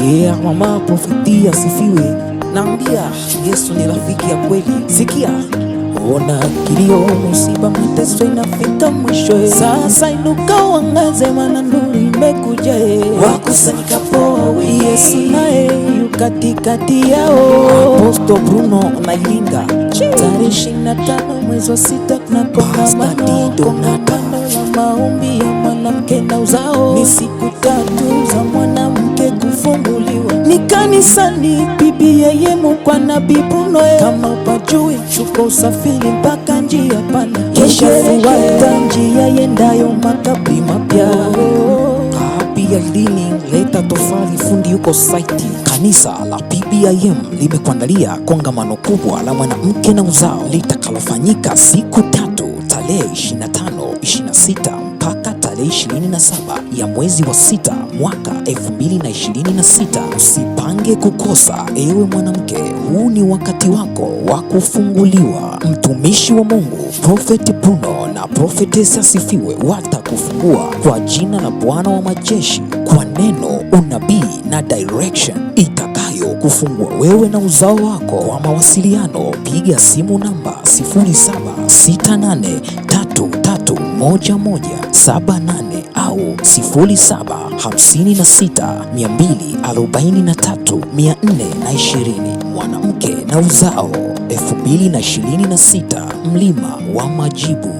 Mama Profeti asifiwe. Naambia Yesu ni rafiki ya kweli. Sikia, ona kilio, musiba, mateso inafika mwisho. Sasa inuka uangaze, maana nuru imekuja. Wakusanyika poa, Yesu naye yu katikati yao. Apostle Bruno na Ilinga, tarehe 25 mwezi wa 6 kuna kongamano la maombi ya mwanamke na uzao. Ni siku 3 za mwanamke kufunguliwa, ni kanisani bibi yemu kwa Nabii Bruno. Kama upajui, chukua usafiri mpaka njia panda, kisha fuata njia yendayo makaburi mapya. PBI Leaning, leta tofali, fundi yuko site. Kanisa la PBIM limekuandalia kongamano kubwa la mwanamke na uzao litakalofanyika siku 3, tarehe 25, 26 mpaka tarehe 27 ya mwezi wa 6 mwaka 2026. Usipange kukosa, ewe mwanamke, huu ni wakati wako wa kufunguliwa. Mtumishi wa Mungu Prophet Bruno na Prophetess Asifiwe watakufungua kwa jina la Bwana wa majeshi, kwa neno, unabii na direction itakayo kufungua wewe na uzao wako. Kwa mawasiliano piga simu namba 0768331178 au 0756243420. Mwanamke na uzao 2026, mlima wa majibu.